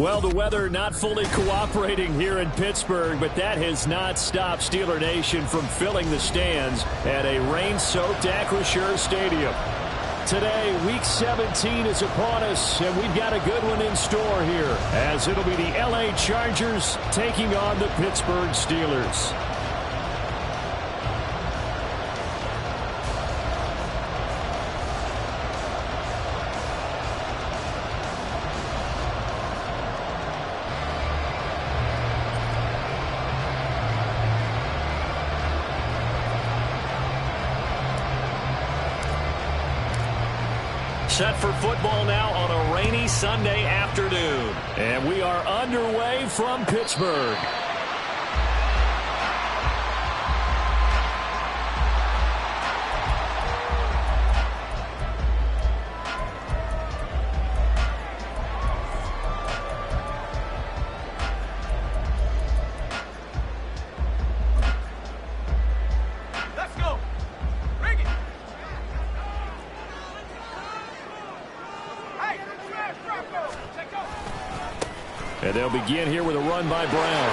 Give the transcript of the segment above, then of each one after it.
Well, the weather not fully cooperating here in Pittsburgh, but that has not stopped Steeler Nation from filling the stands at a rain-soaked Acrisure Stadium. Today, Week 17 is upon us, and we've got a good one in store here, as it'll be the L.A. Chargers taking on the Pittsburgh Steelers. Set for football now on a rainy Sunday afternoon. And we are underway from Pittsburgh. And they'll begin here with a run by Brown.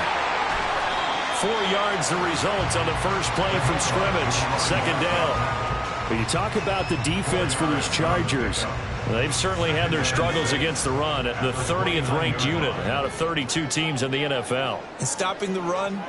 4 yards the result on the first play from scrimmage. Second down. But you talk about the defense for these Chargers. They've certainly had their struggles against the run at the 30th ranked unit out of 32 teams in the NFL. And stopping the run,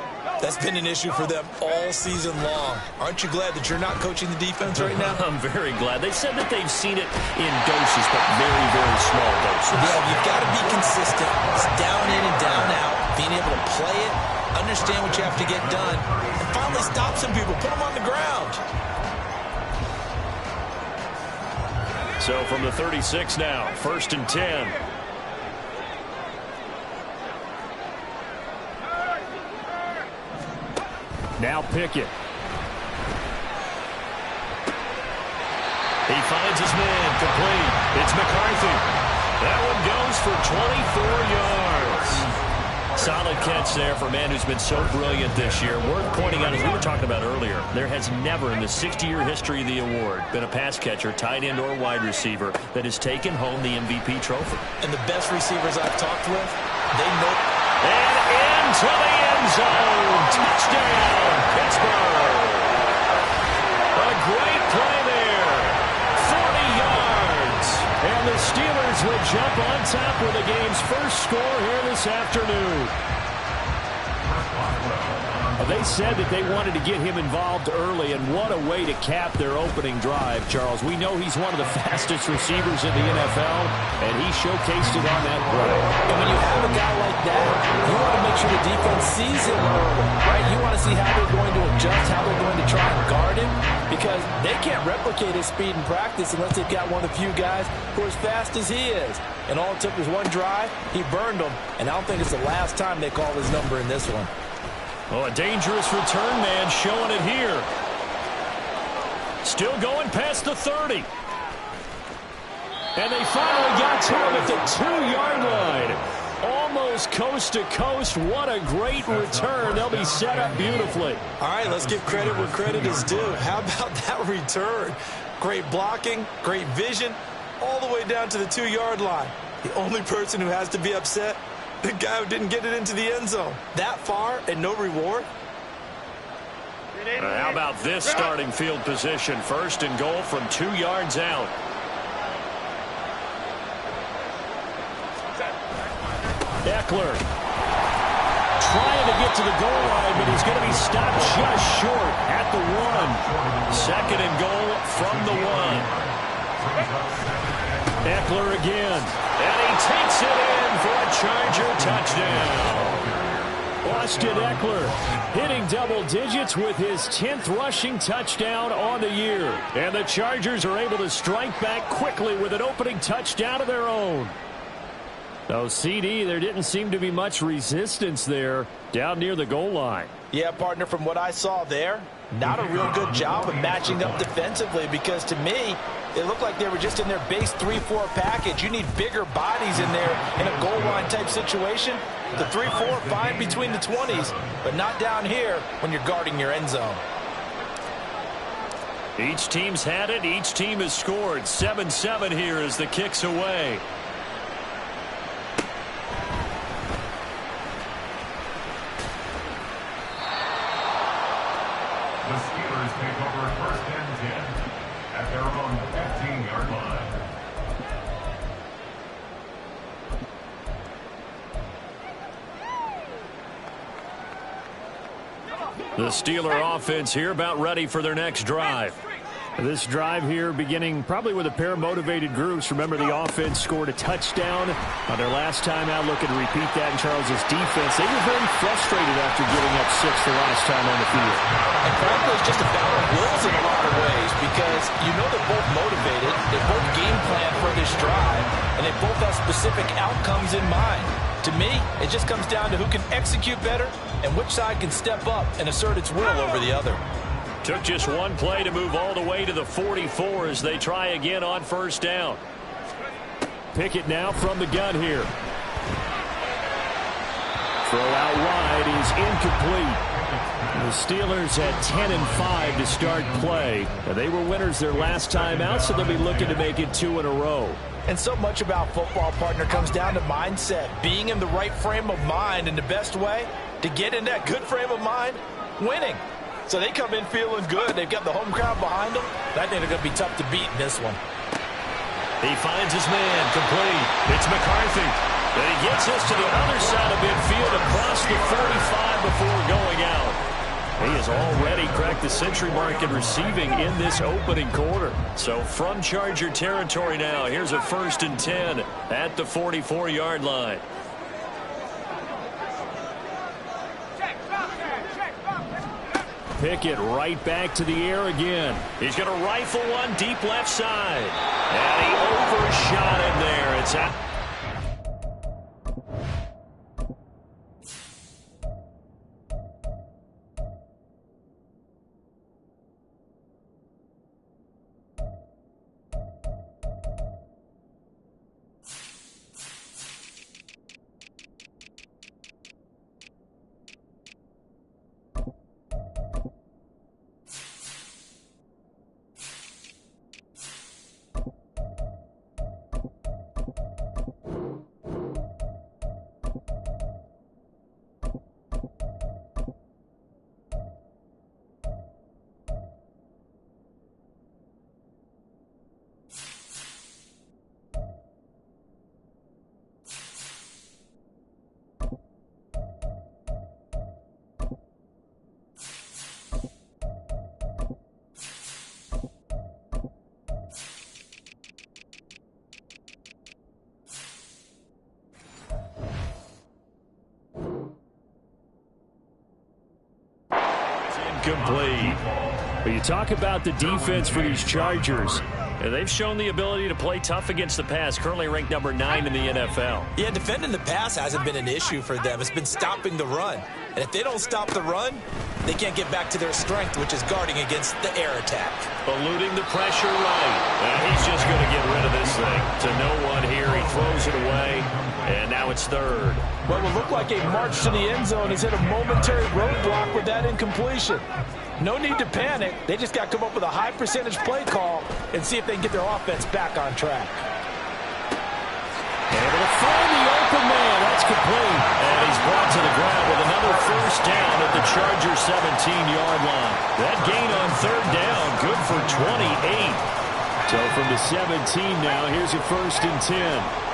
that's been an issue for them all season long. Aren't you glad that you're not coaching the defense right now? I'm very glad. They said that they've seen it in doses, but very, very small doses. Yeah, you've got to be consistent. It's down in and down out. Being able to play it, understand what you have to get done, and finally stop some people, put them on the ground. So from the 36 now, 1st and 10. Now Pickett. He finds his man complete. It's McCarthy. That one goes for 24 yards. Solid catch there for a man who's been so brilliant this year. Worth pointing out, as we were talking about earlier, there has never in the 60-year history of the award been a pass catcher, tight end, or wide receiver that has taken home the MVP trophy. And the best receivers I've talked with, they know. And into the end zone. Touchdown, Pittsburgh. A great play there. 40 yards. And the Steelers will jump on top with the game's first score here this afternoon. They said that they wanted to get him involved early, and what a way to cap their opening drive, Charles. We know he's one of the fastest receivers in the NFL, and he showcased it on that play. And when you have a guy like that, you want to make sure the defense sees him early, right? You want to see how they're going to adjust, how they're going to try and guard him, because they can't replicate his speed in practice unless they've got one of the few guys who are as fast as he is. And all it took was one drive, he burned them, and I don't think it's the last time they call his number in this one. Oh, a dangerous return man showing it here. Still going past the 30. And they finally got to him at the 2-yard line. Almost coast to coast. What a great return. They'll be set up beautifully. All right, let's give credit where credit is due. How about that return? Great blocking, great vision, all the way down to the 2-yard line. The only person who has to be upset, the guy who didn't get it into the end zone. That far and no reward? How about this starting field position? 1st and goal from 2 yards out. Eckler trying to get to the goal line, but he's going to be stopped just short at the 1. 2nd and goal from the 1. Eckler again. And he takes it in for a Charger touchdown. Austin Eckler hitting double digits with his 10th rushing touchdown on the year. And the Chargers are able to strike back quickly with an opening touchdown of their own. Though CD, there didn't seem to be much resistance there down near the goal line. Yeah, partner, from what I saw there, not a real good job of matching up defensively, because to me, it looked like they were just in their base 3-4 package. You need bigger bodies in there in a goal line type situation. The 3-4, fine between the 20s, but not down here when you're guarding your end zone. Each team's had it. Each team has scored. 7-7 here as the kick's away. take over first and 10 at their own 15-yard line. The Steeler offense here about ready for their next drive. This drive here beginning probably with a pair of motivated groups. Remember, the offense scored a touchdown on their last time out, looking to repeat that in Charles's defense. They were very frustrated after giving up 6 the last time on the field. And frankly, it's just a battle of wills in a lot of ways because you know they're both motivated, they both game plan for this drive, and they both have specific outcomes in mind. To me, it just comes down to who can execute better and which side can step up and assert its will over the other. Took just one play to move all the way to the 44 as they try again on first down. Pickett now from the gun here. Throw out wide is incomplete. The Steelers had 10-5 to start play. They were winners their last time out, so they'll be looking to make it 2 in a row. And so much about football, partner, comes down to mindset. Being in the right frame of mind, and the best way to get in that good frame of mind, winning. So they come in feeling good. They've got the home crowd behind them. I think they're going to be tough to beat in this one. He finds his man, complete. It's McCarthy. And he gets us to the other side of midfield across the 45 before going out. He has already cracked the century mark in receiving in this opening quarter. So from Charger territory now, here's a 1st and 10 at the 44-yard line. Pickett right back to the air again. He's going to rifle one deep left side. And he overshot it there. It's out. Complete. But you talk about the defense for these Chargers. And they've shown the ability to play tough against the pass, currently ranked number 9 in the NFL. Yeah, defending the pass hasn't been an issue for them. It's been stopping the run. And if they don't stop the run, they can't get back to their strength, which is guarding against the air attack. Eluding the pressure right. And he's just going to get rid of this thing. To no one here. He throws it away. And now it's 3rd. What will look like a march to the end zone has hit a momentary roadblock with that incompletion. No need to panic. They just got to come up with a high percentage play call and see if they can get their offense back on track. Able to find the open man. That's complete. And he's brought to the ground with another 1st down at the Charger 17-yard line. That gain on 3rd down, good for 28. So from the 17 now, here's a 1st and 10.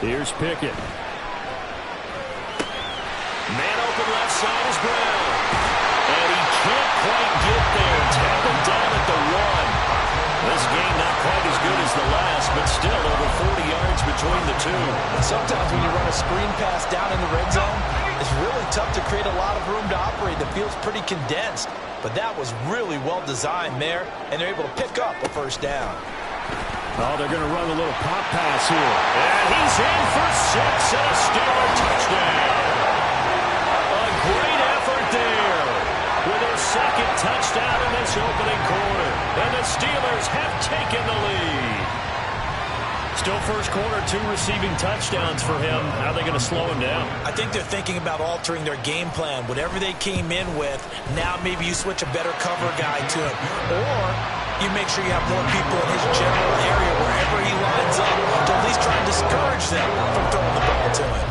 Here's Pickett. Man open left side is Brown. And he can't quite get there. Tackled down at the 1. This game not quite as good as the last, but still over 40 yards between the two. Sometimes when you run a screen pass down in the red zone, it's really tough to create a lot of room to operate. The field's pretty condensed. But that was really well designed there, and they're able to pick up a 1st down. Oh, they're going to run a little pop pass here. And he's in for 6 and a Steeler touchdown. A great effort there with their 2nd touchdown in this opening quarter. And the Steelers have taken the lead. Still first quarter, 2 receiving touchdowns for him. How are they going to slow him down? I think they're thinking about altering their game plan. Whatever they came in with, now maybe you switch a better cover guy to him. Or you make sure you have more people in his general area wherever he lines up to at least try and discourage them from throwing the ball to him.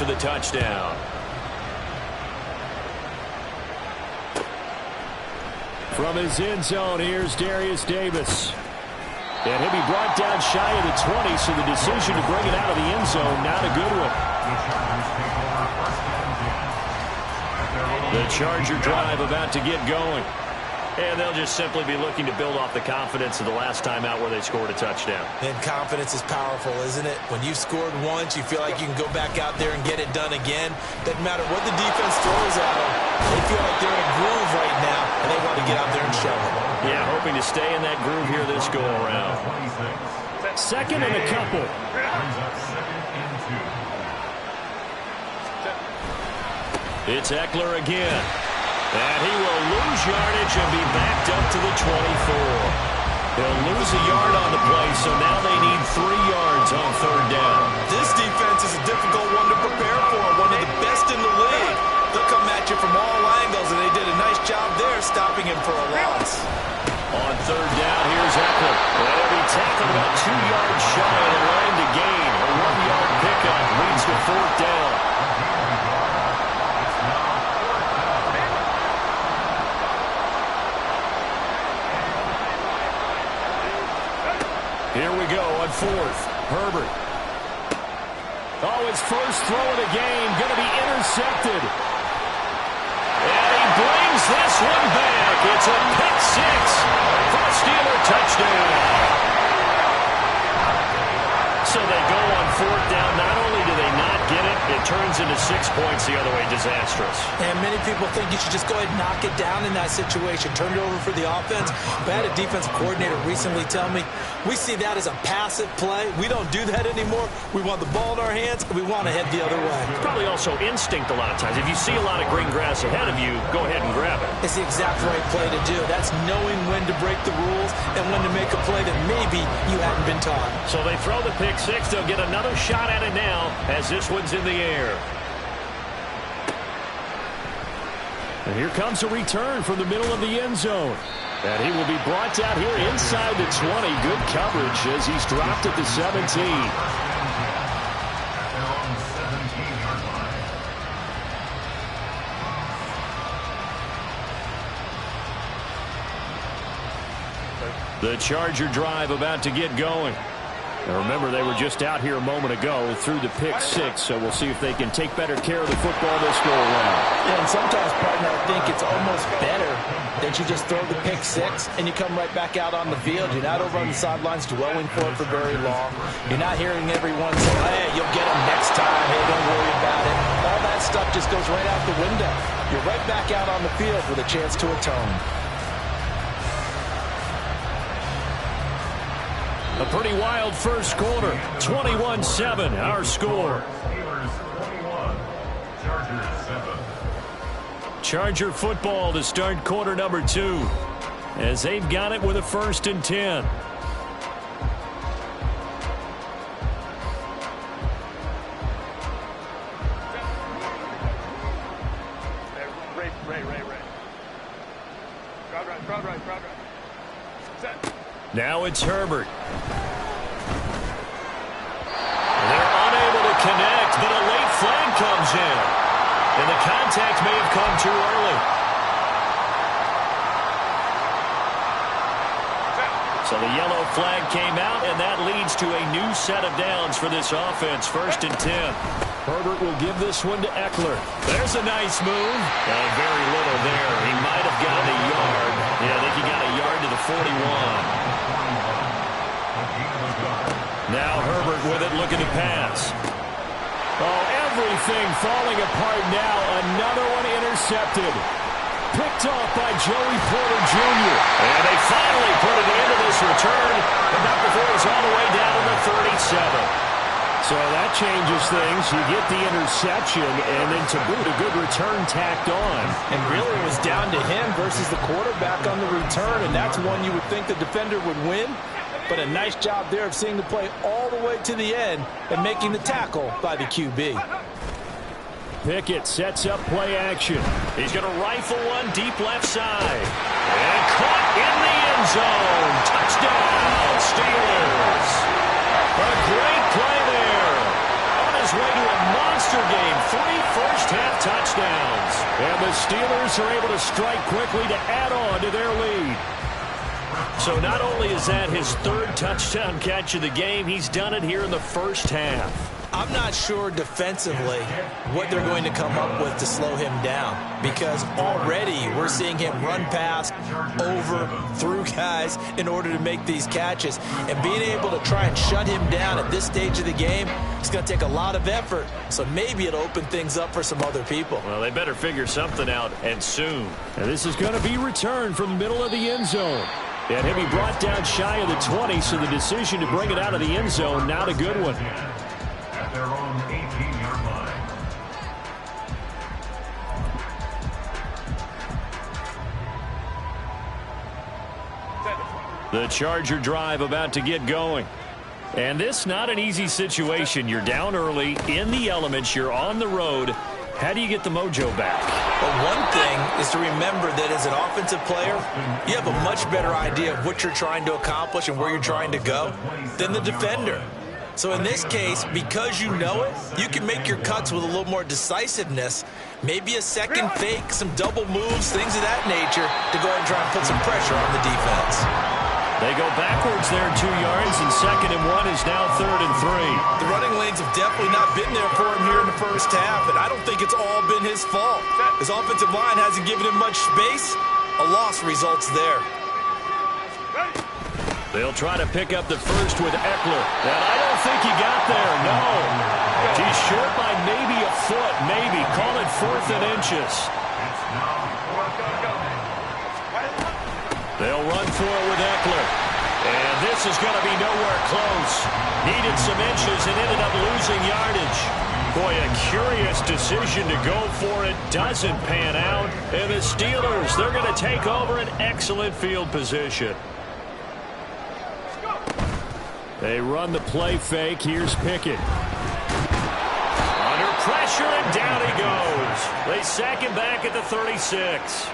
after the touchdown. From his end zone, here's Darius Davis. And he'll be brought down shy of the 20, so the decision to bring it out of the end zone, not a good one. The Charger drive about to get going. And they'll just simply be looking to build off the confidence of the last time out where they scored a touchdown. And confidence is powerful, isn't it? When you've scored once, you feel like you can go back out there and get it done again. Doesn't matter what the defense throws at them. They feel like they're in a groove right now, and they want to get out there and show it. Yeah, hoping to stay in that groove here this go-around. Second and a couple. It's Eckler again. And he will lose yardage and be backed up to the 24. He'll lose a yard on the play, so now they need 3 yards on third down. This defense is a difficult one to prepare for, one of the best in the league. They'll come at you from all angles, and they did a nice job there stopping him for a loss. On third down, here's Eckler. And he'll be tackled about 2 yards shy of the line to gain. A 1-yard pickup leads to fourth down. Here we go on fourth. Herbert. Oh, his first throw of the game going to be intercepted. And he brings this one back. It's a pick six for a Steeler touchdown. So they go on fourth down. Not only do they not get it, it turns into 6 points the other way. Disastrous. And many people think you should just go ahead and knock it down in that situation. Turn it over for the offense. But I had a defensive coordinator recently tell me, we see that as a passive play. We don't do that anymore. We want the ball in our hands, and we want to head the other way. It's probably also instinct a lot of times. If you see a lot of green grass ahead of you, go ahead and grab it. It's the exact right play to do. That's knowing when to break the rules and when to make a play that maybe you hadn't been taught. So they throw the pick six. They'll get another shot at it now as this one's in the air. And here comes a return from the middle of the end zone. And he will be brought down here inside the 20. Good coverage as he's dropped at the 17. The Charger drive about to get going. And remember, they were just out here a moment ago through the pick six, so we'll see if they can take better care of the football this go-around. Yeah, and sometimes, partner, I think it's almost better that you just throw the pick six and you come right back out on the field. You're not over on the sidelines dwelling for it for very long. You're not hearing everyone say, hey, you'll get them next time. Hey, don't worry about it. All that stuff just goes right out the window. You're right back out on the field with a chance to atone. A pretty wild first quarter. 21-7, our score. Steelers 21, Chargers 7. Charger football to start quarter number 2 as they've got it with a 1st and 10. Now it's Herbert. They're unable to connect, but a late flag comes in. And the contact may have come too early. So the yellow flag came out, and that leads to a new set of downs for this offense. 1st and 10. Herbert will give this one to Eckler. There's a nice move. Very little there. He might have gotten a yard. Yeah, I think he got a yard to the 41. Now Herbert with it, looking to pass. Oh, everything falling apart now. Another one intercepted. Picked off by Joey Porter Jr. And they finally put it into this return. But not before it's all the way down to the 37. So that changes things. You get the interception, and then to boot, a good return tacked on. And really it was down to him versus the quarterback on the return, and that's one you would think the defender would win. But a nice job there of seeing the play all the way to the end and making the tackle by the QB. Pickett sets up play action. He's going to rifle one deep left side. And caught in the end zone. Touchdown, Steelers. A great play there. On a his way to a monster game. 3 first-half touchdowns. And the Steelers are able to strike quickly to add on to their lead. So not only is that his 3rd touchdown catch of the game, he's done it here in the first half. I'm not sure defensively what they're going to come up with to slow him down, because already we're seeing him run past, over, through guys in order to make these catches. And being able to try and shut him down at this stage of the game, it's going to take a lot of effort. So maybe it'll open things up for some other people. Well, they better figure something out, and soon. And this is going to be returned from the middle of the end zone. And he'll be brought down shy of the 20, so the decision to bring it out of the end zone, not a good one. At their own 18-yard line. The Charger drive about to get going. And this not an easy situation. You're down early, in the elements, you're on the road. How do you get the mojo back? Well, one thing is to remember that as an offensive player, you have a much better idea of what you're trying to accomplish and where you're trying to go than the defender. So in this case, because you know it, you can make your cuts with a little more decisiveness, maybe a second fake, some double moves, things of that nature, to go ahead and try and put some pressure on the defense. They go backwards there 2 yards, and 2nd and 1 is now 3rd and 3. The running lanes have definitely not been there for him here in the first half, and I don't think it's all been his fault. His offensive line hasn't given him much space. A loss results there. They'll try to pick up the first with Eckler. And I don't think he got there, no. He's short by maybe a foot, maybe. Call it 4th and inches. They'll run for it with Eckler. And this is going to be nowhere close. Needed some inches and ended up losing yardage. Boy, a curious decision to go for it. Doesn't pan out. And the Steelers, they're going to take over an excellent field position. They run the play fake. Here's Pickett. Under pressure, and down he goes. They sack him back at the 36.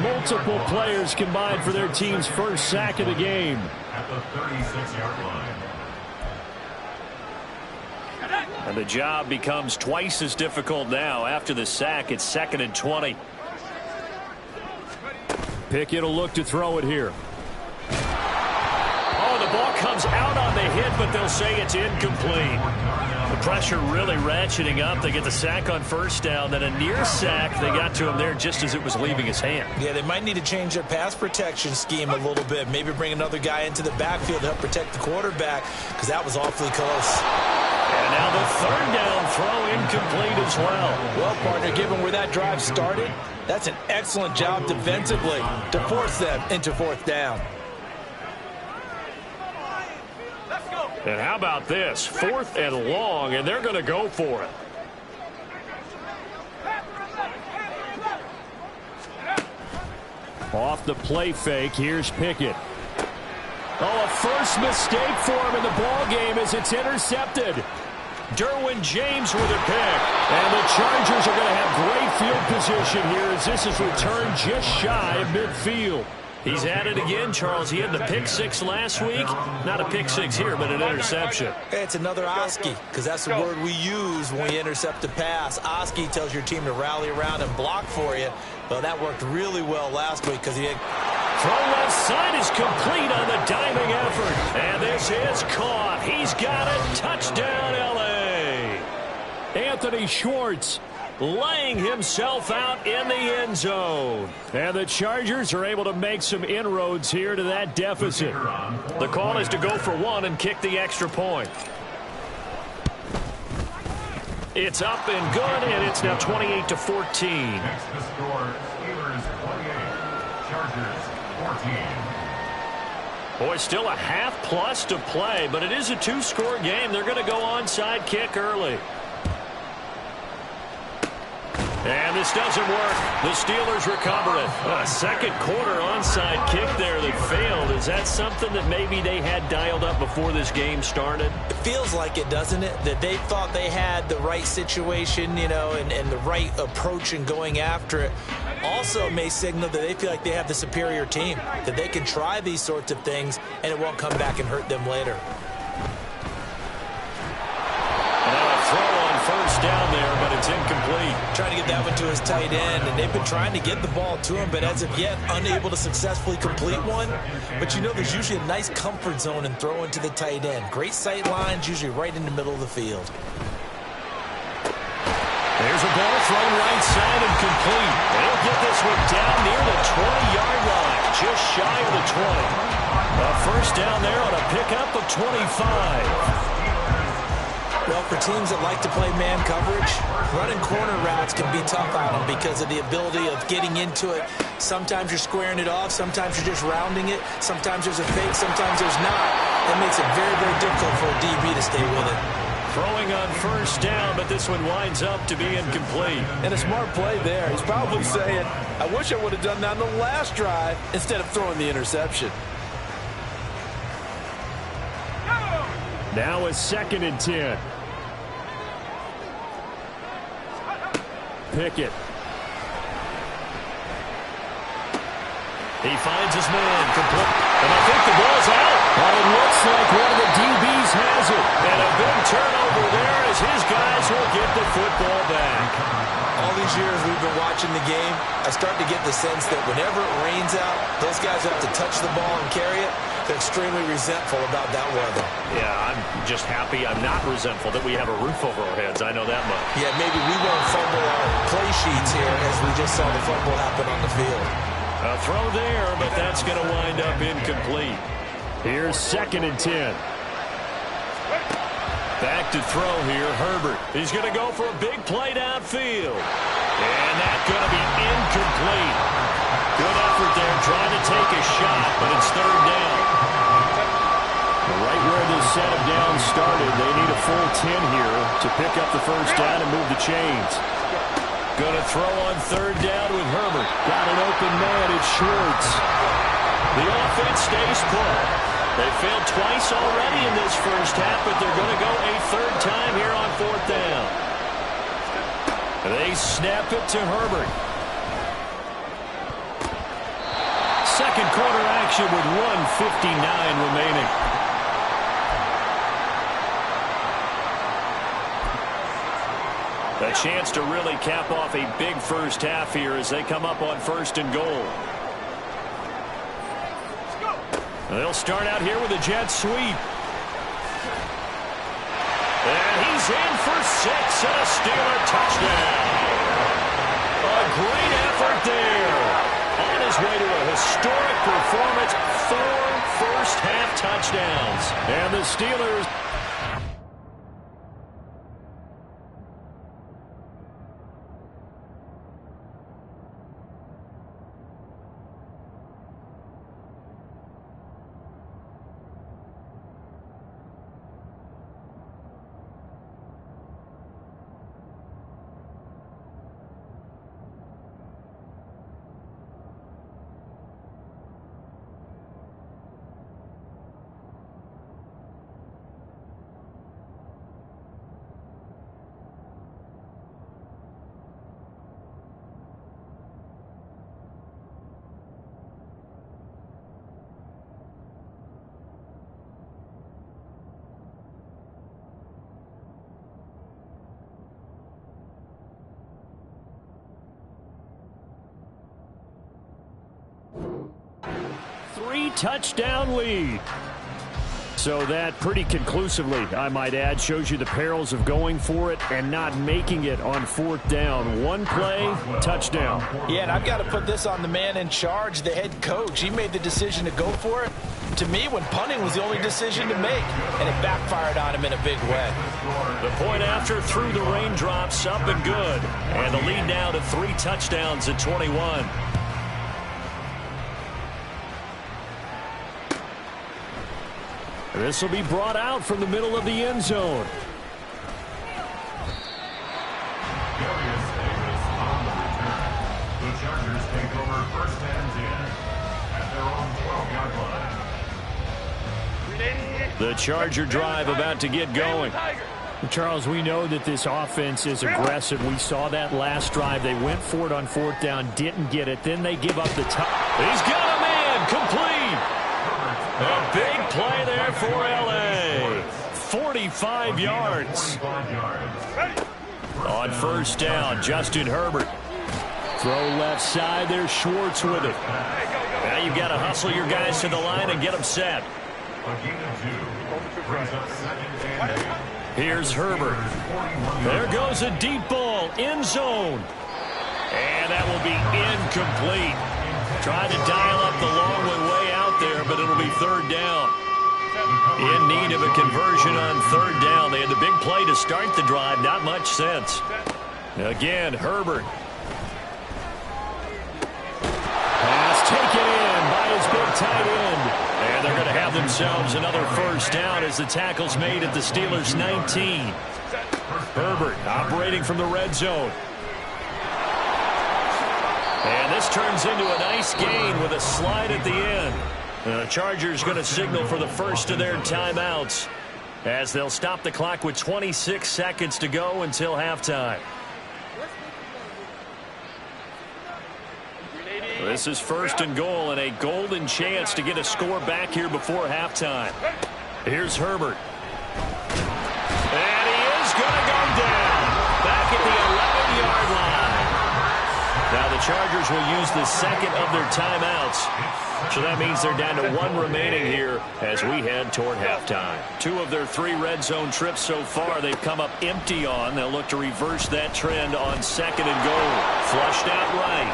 Multiple players combined for their team's first sack of the game. At the 36-yard line. And the job becomes twice as difficult now. After the sack, it's 2nd and 20. Pickett will look to throw it here. Oh, the ball comes out on the hit, but they'll say it's incomplete. The pressure really ratcheting up. They get the sack on 1st down, then a near sack. They got to him there just as it was leaving his hand. Yeah, they might need to change their pass protection scheme a little bit. Maybe bring another guy into the backfield to help protect the quarterback, because that was awfully close. And now the 3rd down throw incomplete as well. Well, partner, given where that drive started, that's an excellent job defensively to force them into 4th down. And how about this? 4th and long, and they're going to go for it. Off the play fake, here's Pickett. Oh, a first mistake for him in the ball game as it's intercepted. Derwin James with a pick. And the Chargers are going to have great field position here as this is returned just shy of midfield. He's at it again, Charles. He had the pick 6 last week. Not a pick 6 here, but an interception. It's another Oski, because that's the word we use when we intercept a pass. Oski tells your team to rally around and block for you. Well, that worked really well last week because he had... Throw left side is complete on the diving effort. And this is caught. He's got it. Touchdown, L.A. Anthony Schwartz laying himself out in the end zone. And the Chargers are able to make some inroads here to that deficit. The call is to go for 1 and kick the extra point. It's up and good, and it's now 28-14. Next to score, Steelers 28, Chargers 14. Boy, still a half plus to play, but it is a 2-score game. They're going to go onside kick early. And this doesn't work. The Steelers recover it. A second quarter onside kick there that failed. Is that something that maybe they had dialed up before this game started? It feels like it, doesn't it? That they thought they had the right situation, you know, and the right approach in going after it. Also may signal that they feel like they have the superior team, that they can try these sorts of things and it won't come back and hurt them later. And now a throw first down there, but it's incomplete. Trying to get that one to his tight end, and they've been trying to get the ball to him, but as of yet, unable to successfully complete one. But you know there's usually a nice comfort zone in throwing to the tight end. Great sight lines, usually right in the middle of the field. There's a ball thrown right side and complete. They'll get this one down near the 20-yard line, just shy of the 20. A first down there on a pickup of 25. Well, for teams that like to play man coverage, running corner routes can be tough on them because of the ability of getting into it. Sometimes you're squaring it off. Sometimes you're just rounding it. Sometimes there's a fake. Sometimes there's not. That makes it very, very difficult for a DB to stay with it. Throwing on first down, but this one winds up to be incomplete. And a smart play there. He's probably saying, I wish I would have done that on the last drive instead of throwing the interception. Now a 2nd and 10. Pickett. He finds his man. Complete. And I think the ball's out. Well, it looks like one of the DBs has it. And a big turnover there as his guys will get the football back. All these years we've been watching the game, I start to get the sense that whenever it rains out, those guys have to touch the ball and carry it. They're extremely resentful about that weather. Yeah, I'm just happy I'm not resentful that we have a roof over our heads. I know that much. Yeah, maybe we won't fumble our play sheets here as we just saw the fumble happen on the field. A throw there, but that's going to wind up incomplete. Here's 2nd and 10. Back to throw here, Herbert. He's going to go for a big play downfield. And that's going to be incomplete. Good effort there, trying to take a shot, but it's 3rd down. Right where this set of downs started, they need a full 10 here to pick up the first down and move the chains. Going to throw on 3rd down with Herbert. Got an open man, it's Schwartz. The offense stays put. They failed twice already in this first half, but they're going to go a 3rd time here on 4th down. They snap it to Herbert. Second quarter action with 1:59 remaining. A chance to really cap off a big first half here as they come up on 1st and goal. They'll start out here with a jet sweep. And he's in for 6 and a Steeler touchdown. A great effort there. On his way to a historic performance, 4 first-half touchdowns. And the Steelers... touchdown lead. So that pretty conclusively, I might add, shows you the perils of going for it and not making it on 4th down. One play, touchdown. Yeah, and I've got to put this on the man in charge, the head coach. He made the decision to go for it. To me, when punting was the only decision to make, and it backfired on him in a big way. The point after through the raindrops, up and good. And the lead now to 3 touchdowns at 21. This will be brought out from the middle of the end zone. Darius Davis on the return. The Chargers take over 1st and 10 at their own 12-yard line. The Charger drive about to get going. Charles, we know that this offense is aggressive. We saw that last drive. They went for it on 4th down, didn't get it. Then they give up the top. He's got a man, complete. A big play there for L.A. 45 yards. On first down, Justin Herbert. Throw left side, there's Schwartz with it. Now you've got to hustle your guys to the line and get them set. Here's Herbert. There goes a deep ball, end zone. And that will be incomplete. Tried to dial up the long way out there, but it'll be third down. In need of a conversion on third down. They had the big play to start the drive. Not much sense. Again, Herbert. Pass taken in by his big tight end. And they're going to have themselves another first down as the tackle's made at the Steelers' 19. Herbert operating from the red zone. And this turns into a nice gain with a slide at the end. The Chargers going to signal for the first of their timeouts as they'll stop the clock with 26 seconds to go until halftime. This is first and goal and a golden chance to get a score back here before halftime. Here's Herbert. And he is going to go down back at the 11-yard line. Now the Chargers will use the second of their timeouts. So that means they're down to one remaining here as we head toward halftime. 2 of their 3 red zone trips so far they've come up empty on. They'll look to reverse that trend on second and goal. Flushed out right.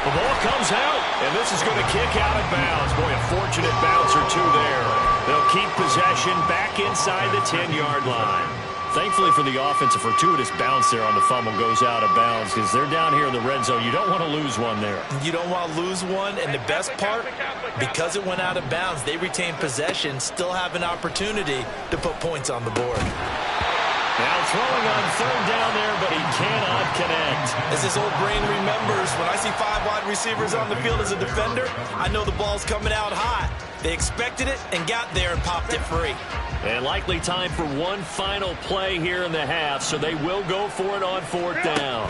The ball comes out, and this is going to kick out of bounds. Boy, a fortunate bounce or 2 there. They'll keep possession back inside the 10-yard line. Thankfully for the offense, a fortuitous bounce there on the fumble goes out of bounds because they're down here in the red zone. You don't want to lose one there. You don't want to lose one, and the best part, because it went out of bounds, they retain possession, still have an opportunity to put points on the board. Now throwing on third down there, but he cannot connect. As his old brain remembers, when I see 5 wide receivers on the field as a defender, I know the ball's coming out hot. They expected it and got there and popped it free. And likely time for one final play here in the half, so they will go for it on fourth down.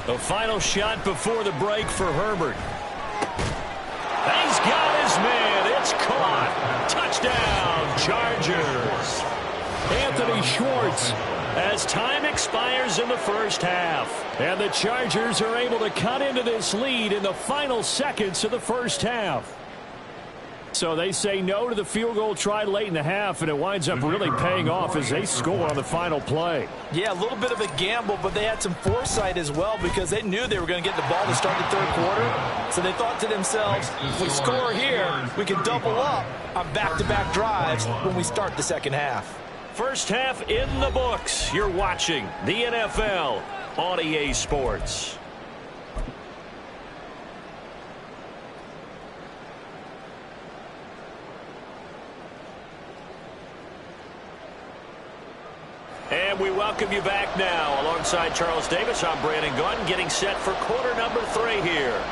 The final shot before the break for Herbert. He's got his man. It's caught. Touchdown, Chargers. Anthony Schwartz as time expires in the first half. And the Chargers are able to cut into this lead in the final seconds of the first half. So they say no to the field goal tried late in the half, and it winds up really paying off as they score on the final play. Yeah, a little bit of a gamble, but they had some foresight as well because they knew they were going to get the ball to start the third quarter. So they thought to themselves, if we score here, we can double up on back-to-back drives when we start the second half. First half in the books. You're watching the NFL on EA Sports. And we welcome you back now. Alongside Charles Davis, I'm Brandon Gunn, getting set for quarter number 3 here.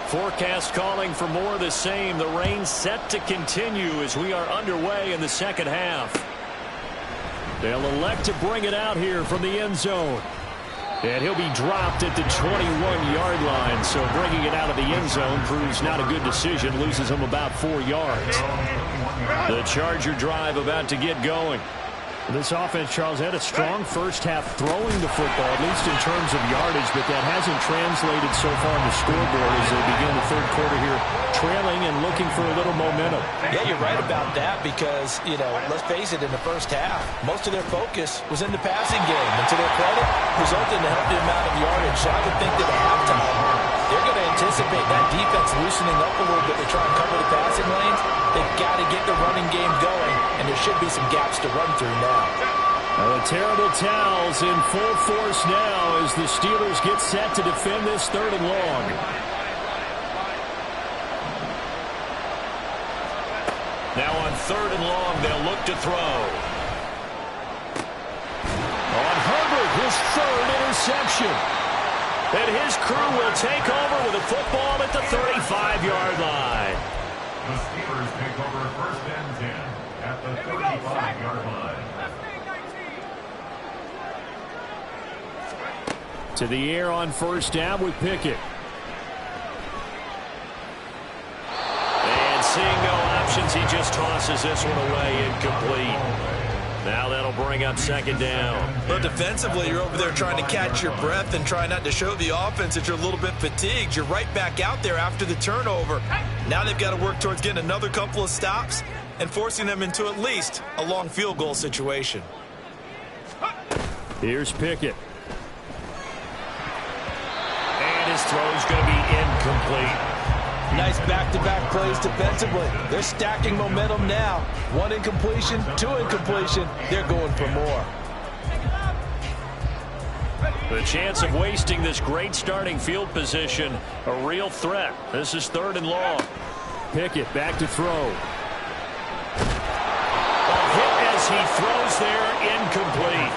Forecast calling for more of the same. The rain set to continue as we are underway in the second half. They'll elect to bring it out here from the end zone. And he'll be dropped at the 21-yard line. So bringing it out of the end zone proves not a good decision. Loses him about 4 yards. The Charger drive about to get going. This offense, Charles, had a strong first half throwing the football, at least in terms of yardage, but that hasn't translated so far on the scoreboard as they begin the third quarter here, trailing and looking for a little momentum. Yeah, you're right about that because, you know, let's face it, in the first half, most of their focus was in the passing game. And to their credit, resulted in a healthy amount of yardage. So I would think that at halftime, they're going to anticipate that defense loosening up a little bit to try and cover the passing lanes. They've got to get the running game going, and there should be some gaps to run through now. The terrible towels in full force now as the Steelers get set to defend this third and long. Now on third and long, they'll look to throw. On Herbert, his third interception. And his crew will take over with a football at the 35-yard line. The Steelers take over first and 10 at the 35-yard line. To the air on first down with Pickett. And seeing no options, he just tosses this one away, incomplete. Now that'll bring up second down. But defensively, you're over there trying to catch your breath and try not to show the offense that you're a little bit fatigued. You're right back out there after the turnover. Now they've got to work towards getting another couple of stops and forcing them into at least a long field goal situation. Here's Pickett. And his throw's going to be incomplete. Nice back-to-back plays defensively. They're stacking momentum now. One incompletion, two incompletion. They're going for more. The chance of wasting this great starting field position, a real threat. This is 3rd and long. Pickett back to throw. A hit as he throws there, incomplete.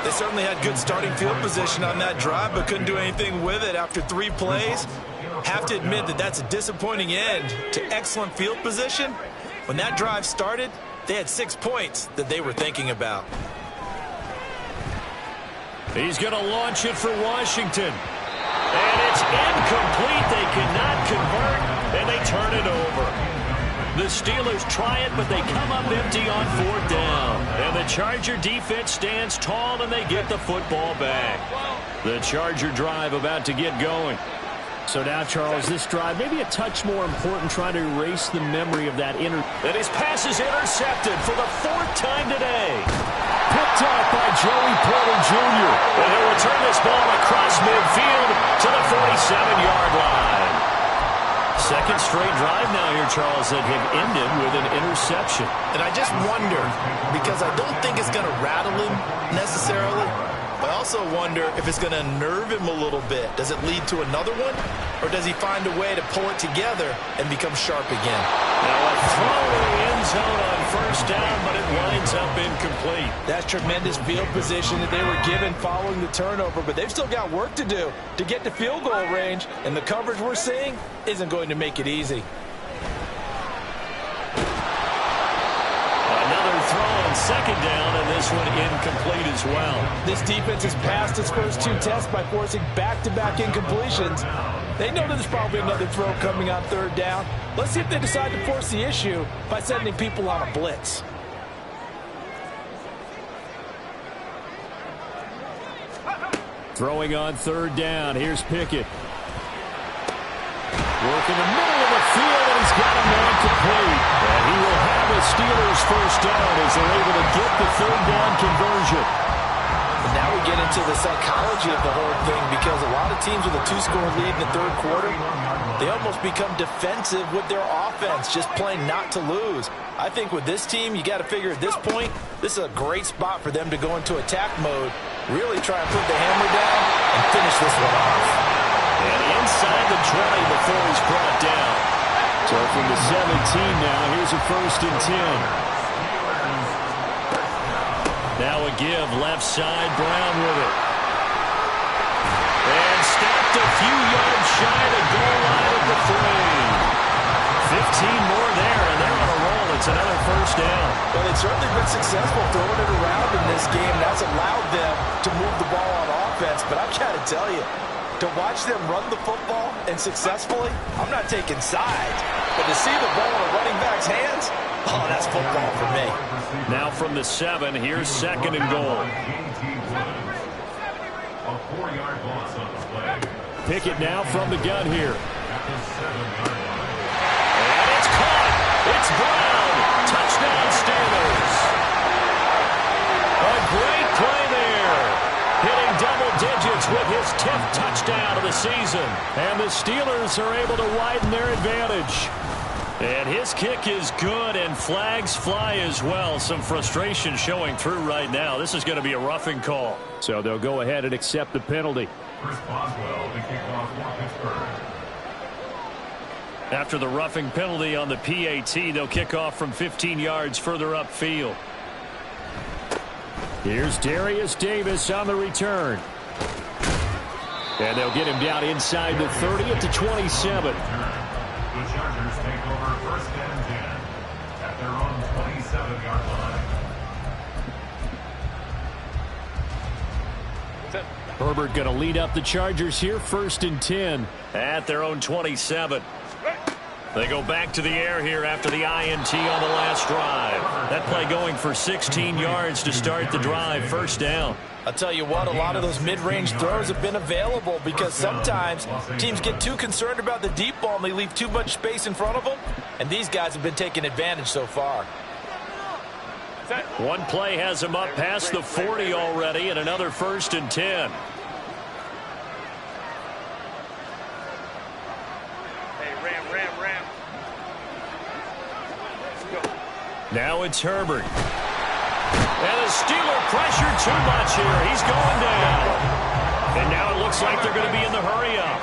They certainly had good starting field position on that drive, but couldn't do anything with it after 3 plays. Have to admit that that's a disappointing end to excellent field position. When that drive started, they had 6 points that they were thinking about. He's going to launch it for Washington. And it's incomplete. They cannot convert, and they turn it over. The Steelers try it, but they come up empty on 4th down. And the Charger defense stands tall, and they get the football back. The Charger drive about to get going. So now, Charles, this drive maybe a touch more important, trying to erase the memory of that And his pass is intercepted for the 4th time today. Picked up by Joey Porter Jr. And he'll return this ball across midfield to the 47-yard line. Second straight drive now here, Charles, that have ended with an interception. And I just wonder, because I don't think it's going to rattle him necessarily, but I also wonder if it's going to nerve him a little bit. Does it lead to another one? Or does he find a way to pull it together and become sharp again? Now a throw in the end zone on first down, but it winds up incomplete. That's tremendous field position that they were given following the turnover, but they've still got work to do to get to field goal range, and the coverage we're seeing isn't going to make it easy. Another throw on second down, and this one incomplete as well. This defense has passed its first 2 tests by forcing back-to-back incompletions. They know there's probably another throw coming on 3rd down. Let's see if they decide to force the issue by sending people on a blitz. Throwing on 3rd down. Here's Pickett. Work in the middle of the field, and he's got a man complete. And he will have a Steelers first down as they're able to get the 3rd down conversion. And now we get into the psychology of the whole thing, because a lot of teams with a 2-score lead in the 3rd quarter, they almost become defensive with their offense, just playing not to lose. I think with this team, you got to figure at this point, this is a great spot for them to go into attack mode, really try and put the hammer down and finish this one off. And inside the 20 before he's brought down. So from the 17 now, here's a 1st and 10. Now a give, left side, Brown with it. And stopped a few yards shy of the goal line at the 3. 15 more there, and they're on a roll. It's another first down. Well, they've certainly been successful throwing it around in this game. That's allowed them to move the ball on offense. But I've got to tell you, to watch them run the football and successfully, I'm not taking sides. But to see the ball in a running back's hands, oh, that's football for me. Now from the 7, here's 2nd and goal. A 4-yard loss on the play. Pickett now from the gun here. At the 7-yard line. And it's caught. It's Brown. Touchdown Steelers. A great play there. Hitting double digits with his 10th touchdown of the season. And the Steelers are able to widen their advantage. And his kick is good, and flags fly as well. Some frustration showing through right now. This is going to be a roughing call. So they'll go ahead and accept the penalty. Chris Boswell to kick off for Pittsburgh. After the roughing penalty on the PAT, they'll kick off from 15 yards further upfield. Here's Darius Davis on the return. And they'll get him down inside the 30 at the 27. The Chargers take over 1st and 10 at their own 27-yard line. Herbert going to lead up the Chargers here, 1st and 10. At their own 27. They go back to the air here after the INT on the last drive. That play going for 16 yards to start the drive, 1st down. I'll tell you what, a lot of those mid-range throws have been available because sometimes teams get too concerned about the deep ball and they leave too much space in front of them, and these guys have been taking advantage so far. One play has him up past the 40 already, and another 1st and 10. Ram. Now it's Herbert. And the Steeler pressure too much here. He's going down. And now it looks like they're going to be in the hurry-up.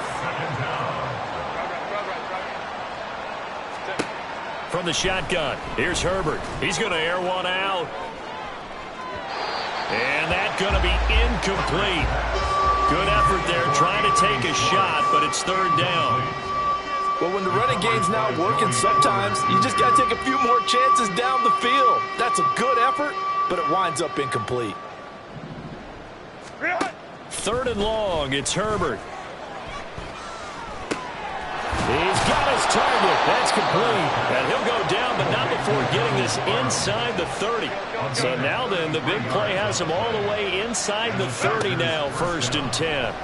From the shotgun, here's Herbert. He's going to air one out. And that's going to be incomplete. Good effort there trying to take a shot, but it's 3rd down. Well, when the running game's not working, sometimes you just got to take a few more chances down the field. That's a good effort, but it winds up incomplete. 3rd and long, it's Herbert. He's got his target. That's complete. And he'll go down, but not before getting this inside the 30. So now then, the big play has him all the way inside the 30 now, 1st and 10.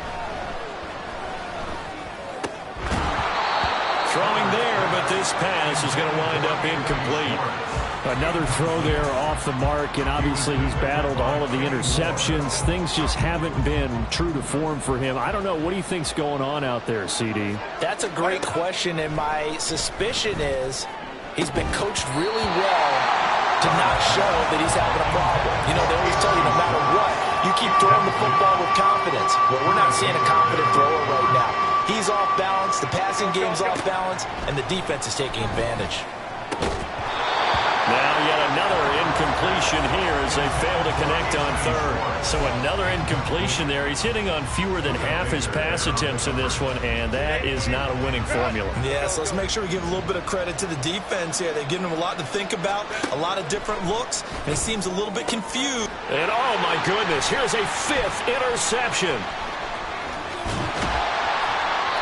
Throwing there, but this pass is going to wind up incomplete. Another throw there off the mark, and obviously he's battled all of the interceptions. Things just haven't been true to form for him. I don't know. What do you think's going on out there, CD? That's a great question, and my suspicion is he's been coached really well to not show that he's having a problem. You know, they always tell you no matter what, you keep throwing the football with confidence. Well, we're not seeing a confident thrower right now. He's off balance, the passing game's off balance, and the defense is taking advantage. Now yet another incompletion here as they fail to connect on 3rd. So another incompletion there. He's hitting on fewer than half his pass attempts in this one, and that is not a winning formula. Yeah, so let's make sure we give a little bit of credit to the defense here. They're giving him a lot to think about, a lot of different looks, and he seems a little bit confused. And oh my goodness, here's a 5th interception.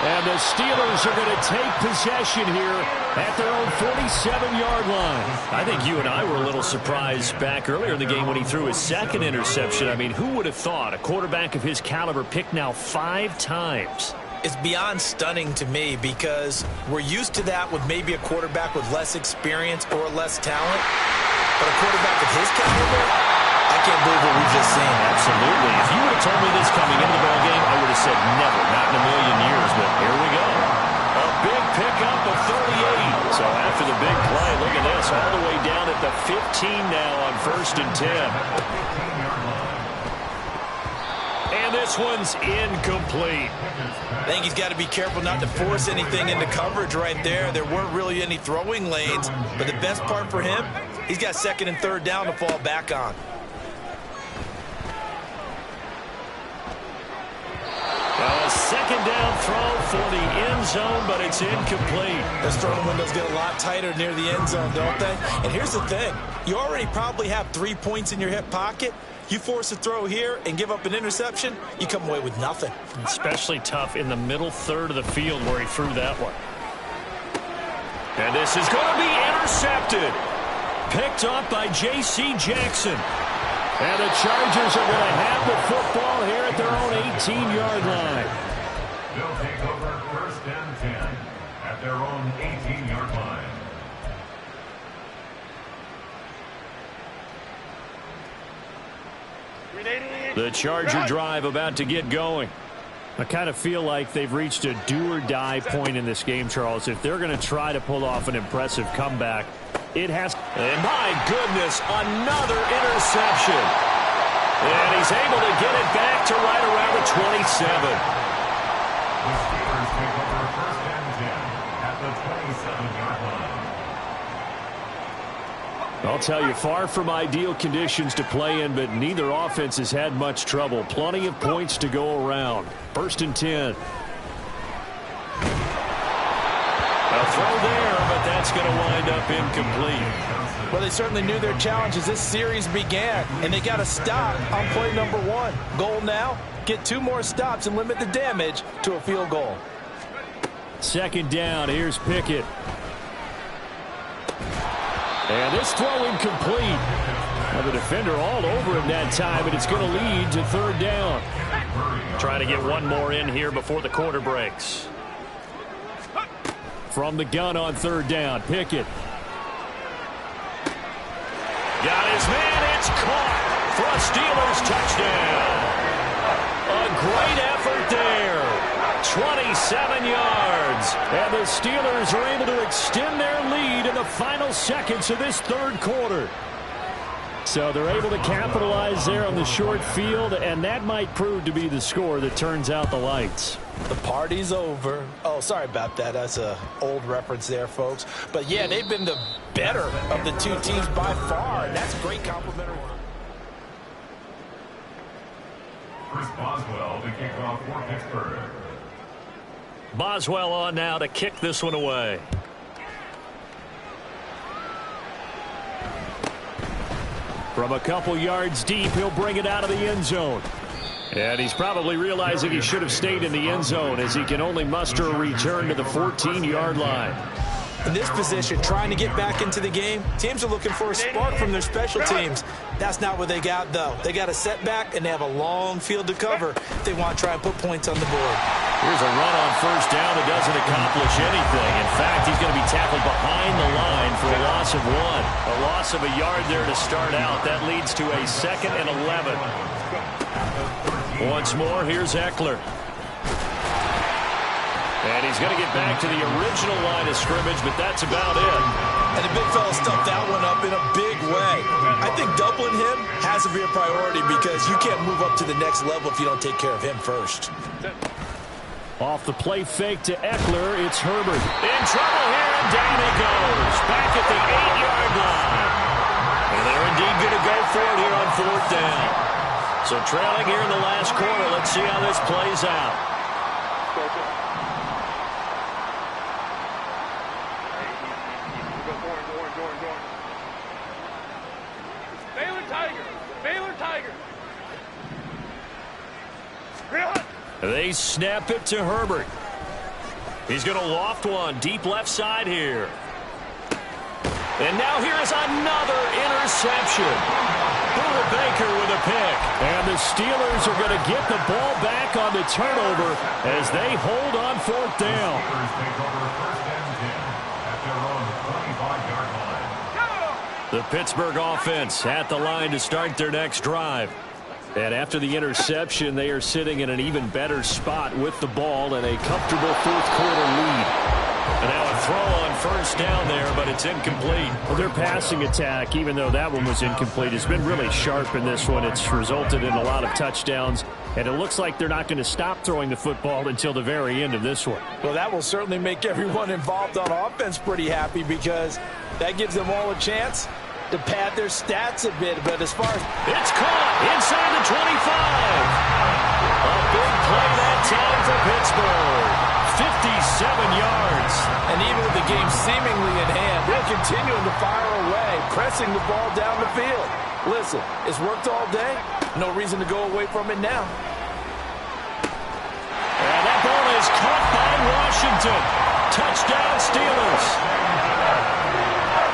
And the Steelers are going to take possession here at their own 47-yard line. I think you and I were a little surprised back earlier in the game when he threw his 2nd interception. I mean, who would have thought a quarterback of his caliber picked now 5 times? It's beyond stunning to me because we're used to that with maybe a quarterback with less experience or less talent. But a quarterback of his caliber, I can't believe what we've just seen. Absolutely. If you would have told me this coming into the ballgame, I would have said never, not in a million years. But here we go. A big pickup of 38. So after the big play, look at this, all the way down at the 15 now on 1st and 10. And this one's incomplete. I think he's got to be careful not to force anything into coverage right there. There weren't really any throwing lanes. But the best part for him, he's got 2nd and 3rd down to fall back on. Well, a 2nd down throw for the end zone, but it's incomplete. Those throwing windows get a lot tighter near the end zone, don't they? And here's the thing. You already probably have 3 points in your hip pocket. You force a throw here and give up an interception, you come away with nothing. Especially tough in the middle 3rd of the field where he threw that one. And this is going to be intercepted. Picked up by J.C. Jackson. And the Chargers are going to have the football here at their own 18-yard line. They'll take over 1st and 10 at their own 18-yard line. The Charger drive about to get going. I kind of feel like they've reached a do-or-die point in this game, Charles. If they're going to try to pull off an impressive comeback, it has. And my goodness, another interception. And he's able to get it back to right around the 27. The Steelers take over 1st and 10 at the 27-yard line. I'll tell you, far from ideal conditions to play in, but neither offense has had much trouble. Plenty of points to go around. 1st and 10. A throw there, but that's going to wind up incomplete. Well, they certainly knew their challenge as this series began, and they got to stop on play number 1. Goal now, get 2 more stops and limit the damage to a field goal. Second down, here's Pickett. And this throw incomplete. Now the defender all over him that time, and it's going to lead to third down. Trying to get one more in here before the quarter breaks. From the gun on third down, Pickett. Got his man, it's caught for a Steelers touchdown. A great effort there. 27 yards. And the Steelers are able to extend their lead in the final seconds of this third quarter. So they're able to capitalize there on the short field, and that might prove to be the score that turns out the lights. The party's over. Oh, sorry about that. That's an old reference there, folks. But, yeah, they've been the better of the 2 teams by far, and that's great complimentary work. Chris Boswell to kick off for Pittsburgh. Boswell on now to kick this one away. From a couple yards deep, he'll bring it out of the end zone. And he's probably realizing he should have stayed in the end zone as he can only muster a return to the 14-yard line. In this position, trying to get back into the game, teams are looking for a spark from their special teams. That's not what they got, though. They got a setback, and they have a long field to cover if they want to try and put points on the board. Here's a run on first down that doesn't accomplish anything. In fact, he's going to be tackled behind the line for a loss of 1. A loss of a yard there to start out. That leads to a 2nd and 11. Once more, here's Eckler. And he's going to get back to the original line of scrimmage, but that's about it. And the big fella stuffed that one up in a big way. I think doubling him has to be a priority because you can't move up to the next level if you don't take care of him first. Off the play fake to Eckler, it's Herbert. In trouble here, and down he goes. Back at the 8-yard line. And they're indeed going to go for it here on 4th down. So trailing here in the last quarter, let's see how this plays out. They snap it to Herbert. He's going to loft one deep left side here. And now here is another interception. Buda Baker with a pick. And the Steelers are going to get the ball back on the turnover as they hold on 4th down. The Pittsburgh offense at the line to start their next drive. And after the interception, they are sitting in an even better spot with the ball and a comfortable 4th quarter lead. And now a throw on first down there, but it's incomplete. Well, their passing attack, even though that one was incomplete, has been really sharp in this one. It's resulted in a lot of touchdowns, and it looks like they're not going to stop throwing the football until the very end of this one. Well, that will certainly make everyone involved on offense pretty happy because that gives them all a chance to pad their stats a bit. But as far as it's caught inside the 25. A big play that time for Pittsburgh. 57 yards. And even with the game seemingly in hand, they're continuing to fire away, pressing the ball down the field. Listen, it's worked all day. No reason to go away from it now. And that ball is caught by Washington. Touchdown Steelers.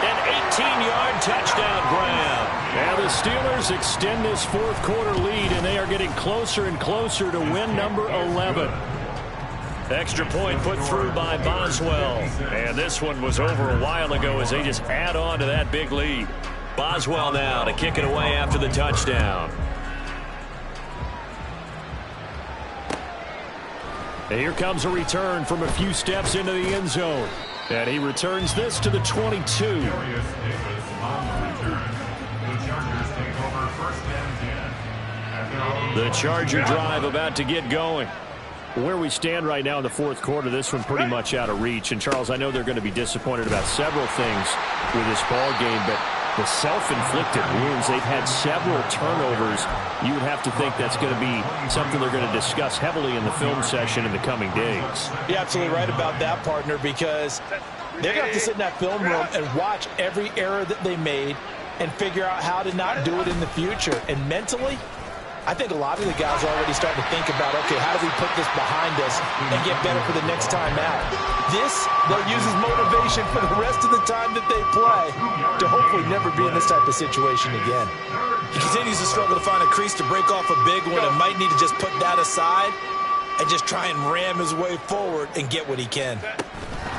An 18-yard touchdown grab. And the Steelers extend this 4th quarter lead, and they are getting closer and closer to win number 11. Extra point put through by Boswell. And this one was over a while ago as they just add on to that big lead. Boswell now to kick it away after the touchdown. And here comes a return from a few steps into the end zone. And he returns this to the 22. The Charger drive about to get going. Where we stand right now in the 4th quarter, this one pretty much out of reach. And, Charles, I know they're going to be disappointed about several things with this ball game, but the self-inflicted wounds, they've had several turnovers. You would have to think that's going to be something they're going to discuss heavily in the film session in the coming days. You're absolutely right about that, partner, because they're going to have to sit in that film room and watch every error that they made and figure out how to not do it in the future. And mentally, I think a lot of the guys are already starting to think about, okay, how do we put this behind us and get better for the next time out? This, they'll use as motivation for the rest of the time that they play to hopefully never be in this type of situation again. He continues to struggle to find a crease to break off a big one and might need to just put that aside and just try and ram his way forward and get what he can.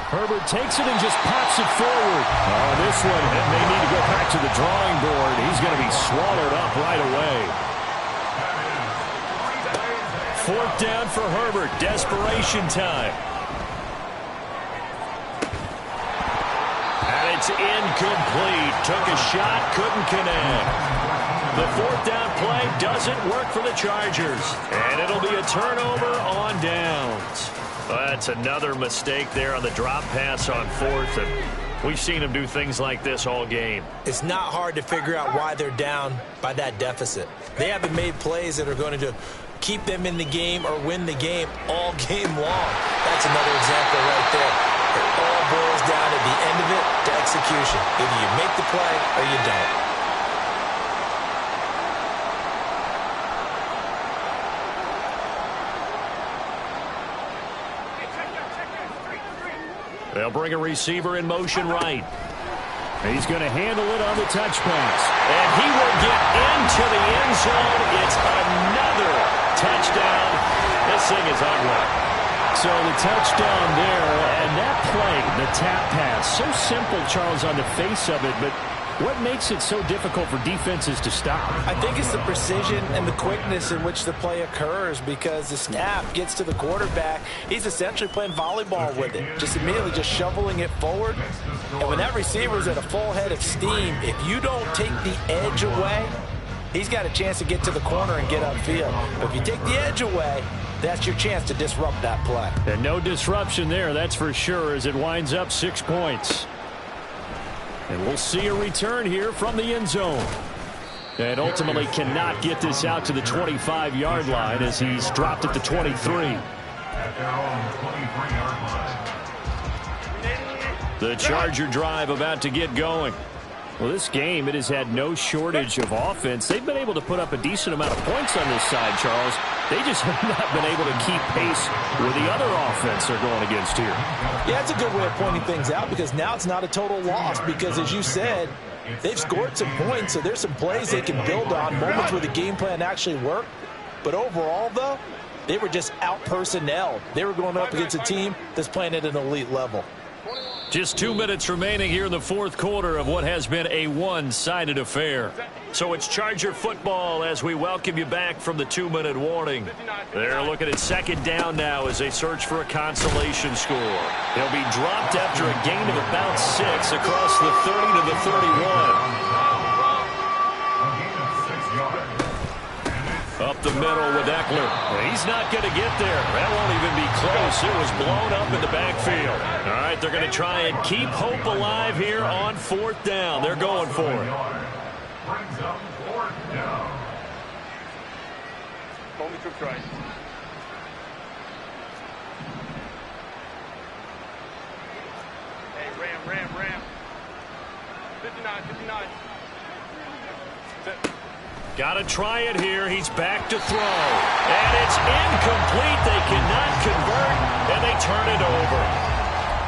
Herbert takes it and just pops it forward. Oh, this one may need to go back to the drawing board. He's going to be swallowed up right away. Fourth down for Herbert. Desperation time. And it's incomplete. Took a shot, couldn't connect. The fourth down play doesn't work for the Chargers. And it'll be a turnover on downs. That's another mistake there on the drop pass on fourth. And we've seen him do things like this all game. It's not hard to figure out why they're down by that deficit. They haven't made plays that are going to keep them in the game or win the game all game long. That's another example right there. It all boils down at the end of it to execution. Either you make the play or you don't. They'll bring a receiver in motion right. He's going to handle it on the touch pass. And he will get into the end zone. It's another touchdown. This thing is ugly. So the touchdown there, and that play, the tap pass, so simple, Charles, on the face of it, but what makes it so difficult for defenses to stop? I think it's the precision and the quickness in which the play occurs, because the snap gets to the quarterback. He's essentially playing volleyball with it, just immediately just shoveling it forward. And when that receiver's at a full head of steam, if you don't take the edge away, he's got a chance to get to the corner and get upfield. But if you take the edge away, that's your chance to disrupt that play. And no disruption there, that's for sure, as it winds up 6 points. And we'll see a return here from the end zone. And ultimately cannot get this out to the 25-yard line as he's dropped at the 23. At their own 23-yard line. The Charger drive about to get going. Well, this game, it has had no shortage of offense. They've been able to put up a decent amount of points on this side, Charles. They just have not been able to keep pace with the other offense they're going against here. Yeah, it's a good way of pointing things out, because now it's not a total loss, because as you said, they've scored some points, so there's some plays they can build on, moments where the game plan actually worked. But overall, though, they were just out-personnel. They were going up against a team that's playing at an elite level. Just 2 minutes remaining here in the fourth quarter of what has been a one-sided affair. So it's Charger football as we welcome you back from the 2-minute warning. They're looking at second down now as they search for a consolation score. They'll be dropped after a gain of about 6 across the 30 to the 31. Up the middle with Eckler. He's not going to get there. That won't even be close. It was blown up in the backfield. All right, they're going to try and keep hope alive here on fourth down. They're going for it. Brings up fourth down. Only took right. Hey, ram. 59. Got to try it here. He's back to throw. And it's incomplete. They cannot convert, and they turn it over.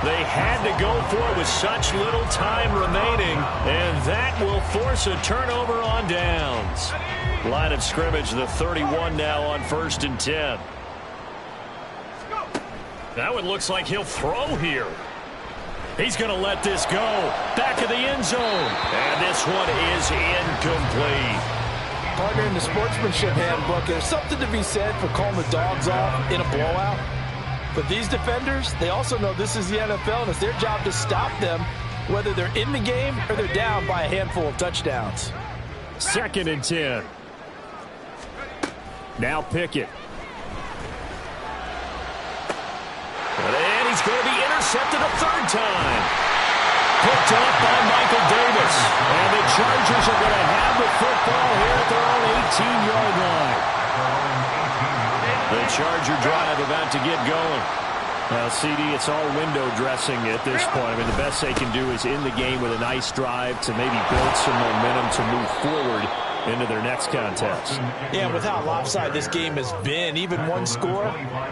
They had to go for it with such little time remaining, and that will force a turnover on downs. Line of scrimmage, the 31 now on 1st and 10. That one looks like he'll throw here. He's going to let this go. Back of the end zone. And this one is incomplete. Partner, in the sportsmanship handbook, there's something to be said for calling the dogs off in a blowout. But these defenders, they also know this is the NFL, and it's their job to stop them, whether they're in the game or they're down by a handful of touchdowns. 2nd and 10. Now Pickett. And he's going to be intercepted a 3rd time. Picked up by Michael Davis. And the Chargers are going to have the football here at their own 18-yard line. The Charger drive about to get going. Well, CD, it's all window dressing at this point. I mean, the best they can do is in the game with a nice drive to maybe build some momentum to move forward into their next contest. Yeah, with how lopsided this game has been, even one score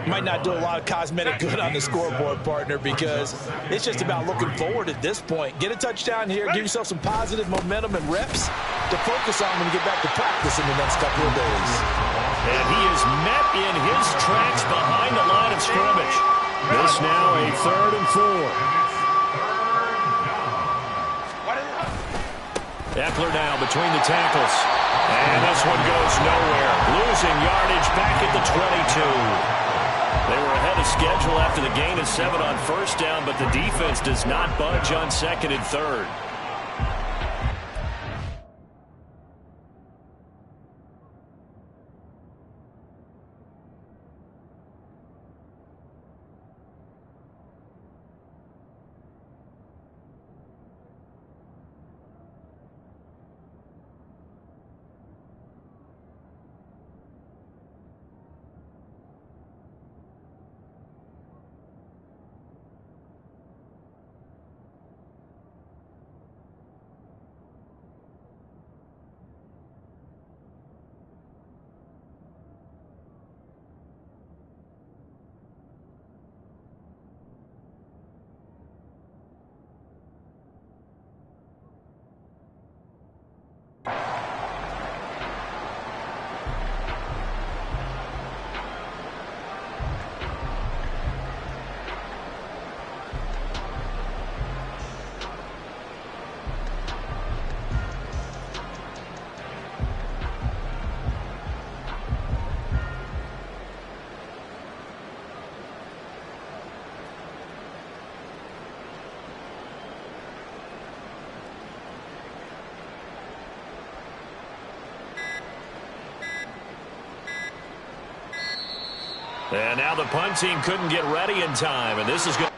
might not do a lot of cosmetic good on the scoreboard, partner, because it's just about looking forward at this point. Get a touchdown here, give yourself some positive momentum and reps to focus on when you get back to practice in the next couple of days. And he is met in his tracks behind the line of scrimmage. This now a 3rd and 4. Eckler now between the tackles. And this one goes nowhere. Losing yardage back at the 22. They were ahead of schedule after the gain of 7 on first down, but the defense does not budge on 2nd and 3rd. And now the punt team couldn't get ready in time, and this is going.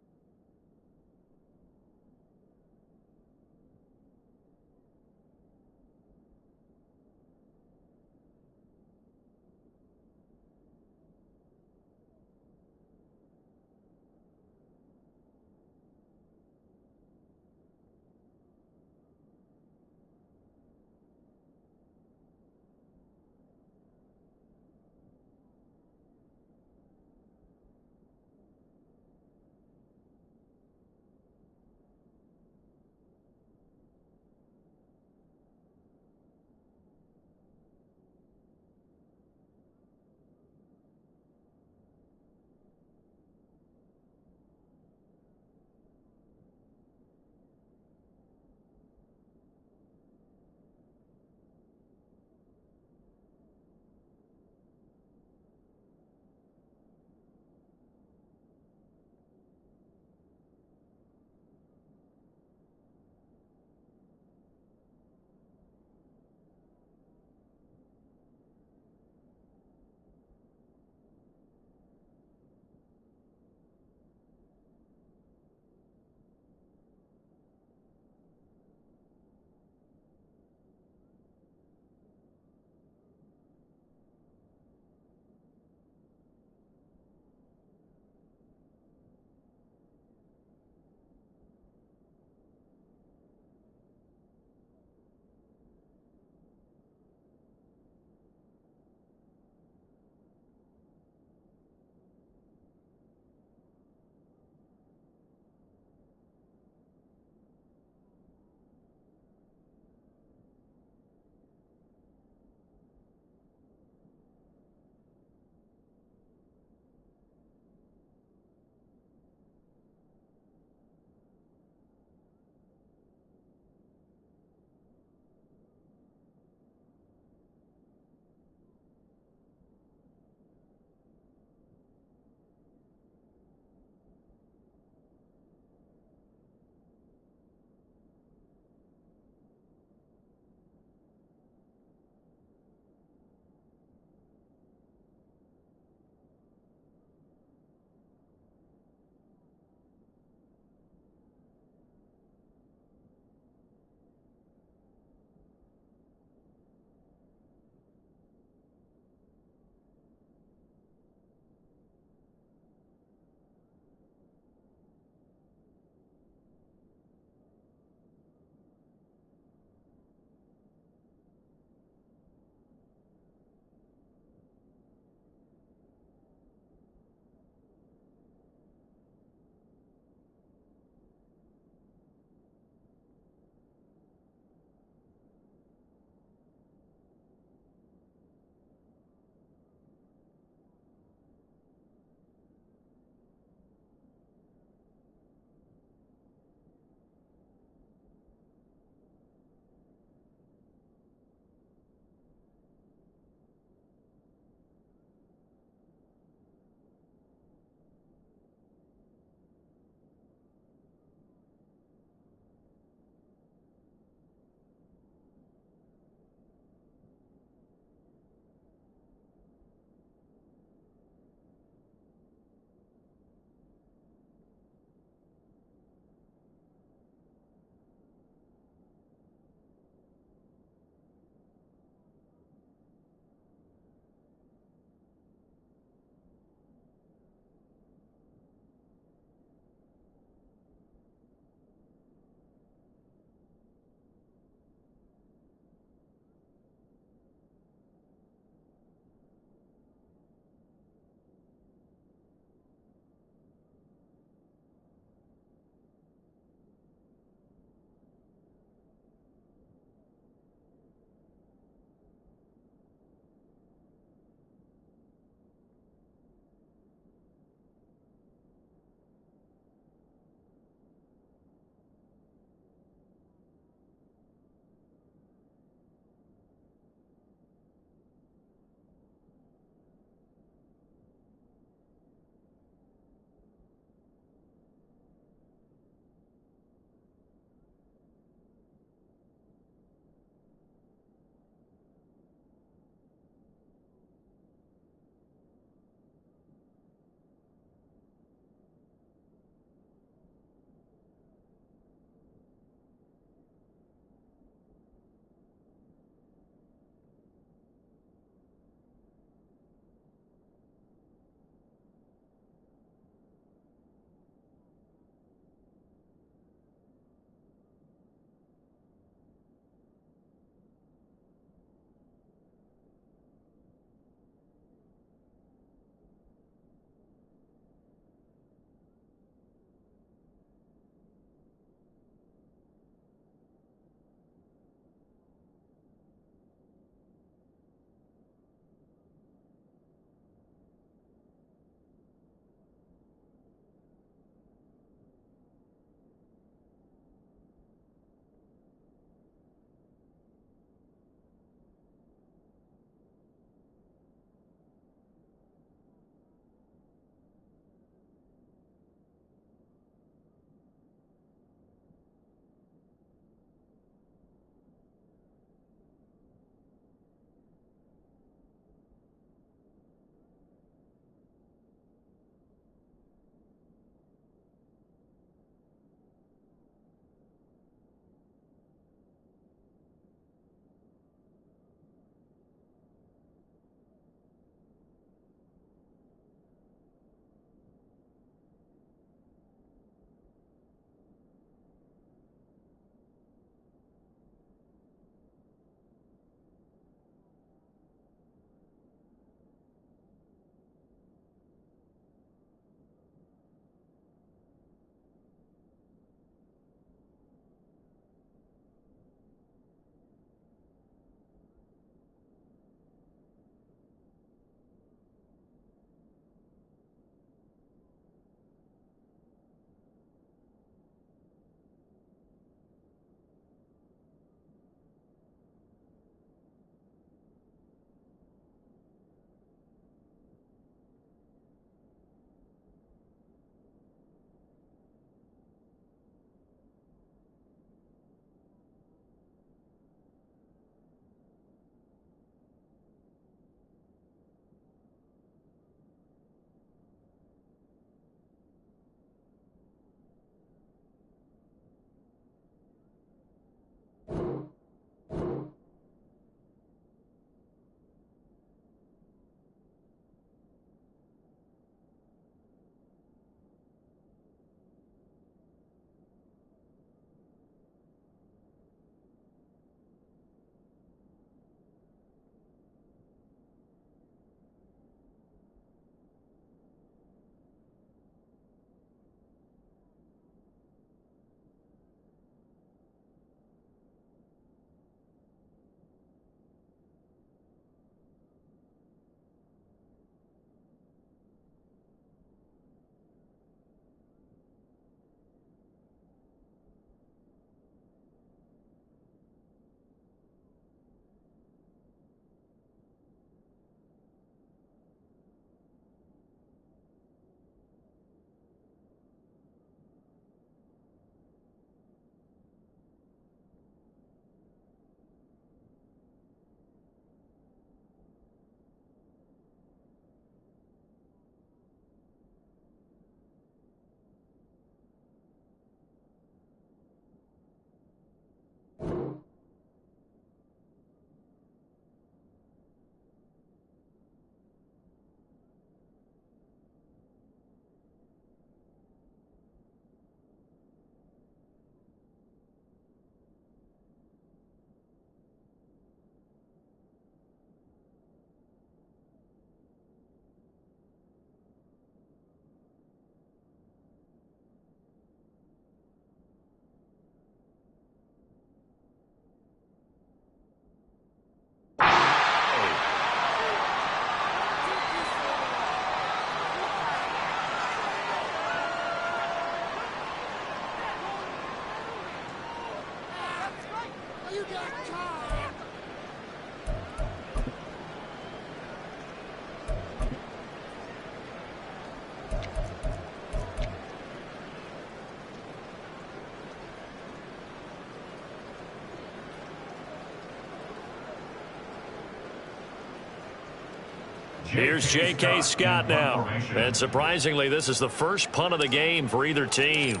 Here's J.K. Scott now. And surprisingly, this is the first punt of the game for either team.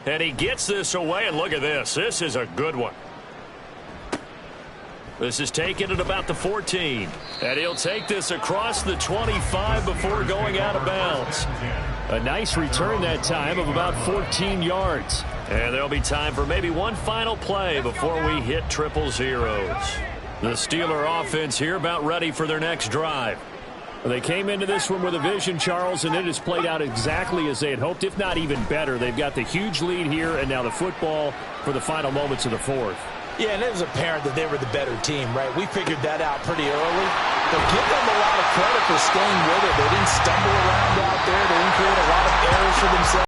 And he gets this away, and look at this. This is a good one. This is taken at about the 14. And he'll take this across the 25 before going out of bounds. A nice return that time of about 14 yards. And there'll be time for maybe one final play before we hit triple zeros. The Steeler offense here about ready for their next drive. They came into this one with a vision, Charles, and it has played out exactly as they had hoped, if not even better. They've got the huge lead here and now the football for the final moments of the fourth. Yeah, and it was apparent that they were the better team, right? We figured that out pretty early. But give them a lot of credit for staying with it. They didn't stumble around out there. They didn't create a lot of errors for themselves.